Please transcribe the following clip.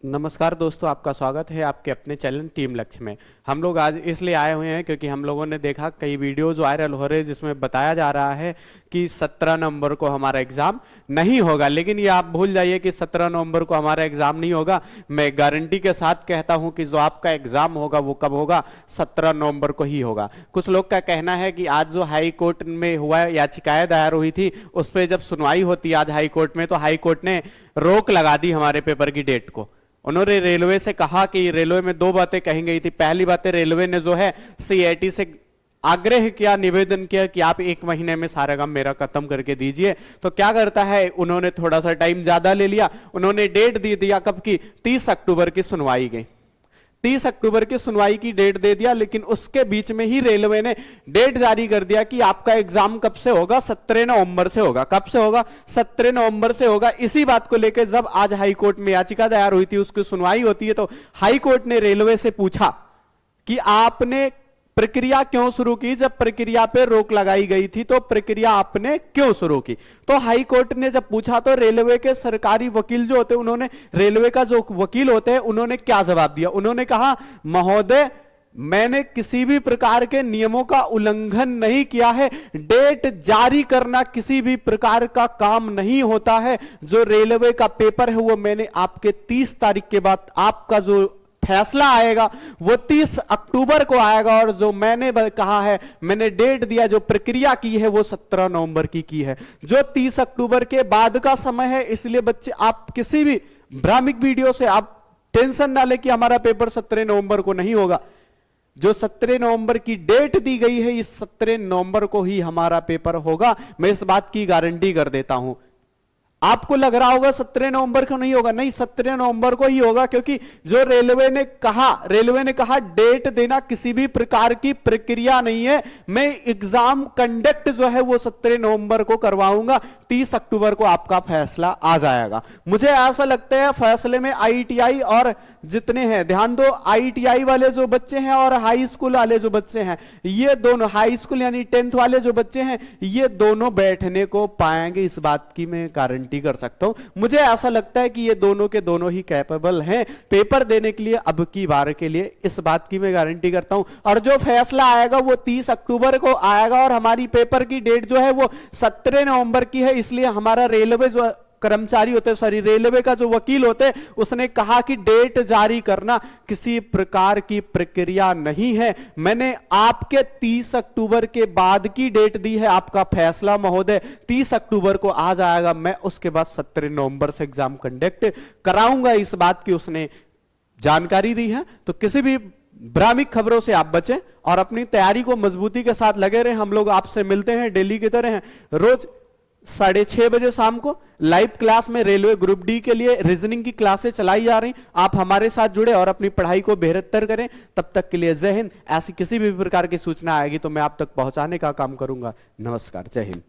नमस्कार दोस्तों, आपका स्वागत है आपके अपने चैनल टीम लक्ष्य में। हम लोग आज इसलिए आए हुए हैं क्योंकि हम लोगों ने देखा कई वीडियोज वायरल हो रहे हैं जिसमें बताया जा रहा है कि 17 नवंबर को हमारा एग्जाम नहीं होगा। लेकिन ये आप भूल जाइए कि 17 नवंबर को हमारा एग्जाम नहीं होगा। मैं गारंटी के साथ कहता हूं कि जो आपका एग्जाम होगा वो कब होगा, 17 नवंबर को ही होगा। कुछ लोग का कहना है कि आज जो हाई कोर्ट में हुआ याचिकाएं दायर हुई थी उस पर जब सुनवाई होती आज हाई कोर्ट में, तो हाई कोर्ट ने रोक लगा दी हमारे पेपर की डेट को। उन्होंने रेलवे से कहा कि रेलवे में दो बातें कही गई थी। पहली बात है, रेलवे ने जो है सीआईटी से आग्रह किया, निवेदन किया कि आप 1 महीने में सारा काम मेरा खत्म करके दीजिए। तो क्या करता है, उन्होंने थोड़ा सा टाइम ज्यादा ले लिया। उन्होंने डेट दे दिया कब की, 30 अक्टूबर की सुनवाई गई। 30 अक्टूबर की सुनवाई की डेट दे दिया, लेकिन उसके बीच में ही रेलवे ने डेट जारी कर दिया कि आपका एग्जाम कब से होगा, 17 नवंबर से होगा। कब से होगा, 17 नवंबर से होगा। इसी बात को लेकर जब आज हाई कोर्ट में याचिका दायर हुई थी, उसकी सुनवाई होती है, तो हाई कोर्ट ने रेलवे से पूछा कि आपने प्रक्रिया क्यों शुरू की। जब प्रक्रिया पे रोक लगाई गई थी तो प्रक्रिया आपने क्यों शुरू की। तो हाई कोर्ट ने जब पूछा तो रेलवे के सरकारी वकील जो होते, उन्होंने रेलवे का जो वकील होते हैं उन्होंने क्या जवाब दिया। उन्होंने कहा, महोदय मैंने किसी भी प्रकार के नियमों का उल्लंघन नहीं किया है। डेट जारी करना किसी भी प्रकार का काम नहीं होता है। जो रेलवे का पेपर है वो मैंने आपके 30 तारीख के बाद आपका जो फैसला आएगा वो 30 अक्टूबर को आएगा, और जो मैंने कहा है, मैंने डेट दिया, जो प्रक्रिया की है वो 17 नवंबर की है, जो 30 अक्टूबर के बाद का समय है। इसलिए बच्चे, आप किसी भी भ्रामक वीडियो से आप टेंशन ना ले कि हमारा पेपर 17 नवंबर को नहीं होगा। जो 17 नवंबर की डेट दी गई है, इस 17 नवंबर को ही हमारा पेपर होगा। मैं इस बात की गारंटी कर देता हूं। आपको लग रहा होगा 17 नवंबर को नहीं होगा, नहीं, 17 नवंबर को ही होगा, क्योंकि जो रेलवे ने कहा डेट देना किसी भी प्रकार की प्रक्रिया नहीं है। मैं एग्जाम कंडक्ट जो है वो 17 नवंबर को करवाऊंगा। 30 अक्टूबर को आपका फैसला आ जाएगा। मुझे ऐसा लगता है फैसले में आईटीआई और जितने हैं, ध्यान दो, आईटीआई वाले जो बच्चे हैं और हाई स्कूल वाले जो बच्चे हैं, ये दोनों, हाई स्कूल यानी 10th वाले जो बच्चे हैं, ये दोनों बैठने को पाएंगे। इस बात की मैं गारंटी कर सकता हूं। मुझे ऐसा लगता है कि ये दोनों के दोनों ही कैपेबल हैं पेपर देने के लिए, अब की बार के लिए। इस बात की मैं गारंटी करता हूं। और जो फैसला आएगा वो 30 अक्टूबर को आएगा, और हमारी पेपर की डेट जो है वो 17 नवंबर की है। इसलिए हमारा रेलवे जो कर्मचारी होते, सॉरी, रेलवे का जो वकील होते, उसने कहा कि डेट जारी करना किसी प्रकार की प्रक्रिया नहीं है। मैंने आपके 30 अक्टूबर के बाद की डेट दी है। आपका फैसला महोदय 30 अक्टूबर को आ जाएगा। मैं उसके बाद 17 नवंबर से एग्जाम कंडक्ट कराऊंगा। इस बात की उसने जानकारी दी है। तो किसी भी भ्रामक खबरों से आप बचें और अपनी तैयारी को मजबूती के साथ लगे रहें। हम लोग आपसे मिलते हैं डेली की तरह हैं, रोज 6:30 बजे शाम को लाइव क्लास में। रेलवे ग्रुप डी के लिए रीजनिंग की क्लासेस चलाई जा रही। आप हमारे साथ जुड़े और अपनी पढ़ाई को बेहतर करें। तब तक के लिए जय हिंद। ऐसी किसी भी प्रकार की सूचना आएगी तो मैं आप तक पहुंचाने का काम करूंगा। नमस्कार, जय हिंद।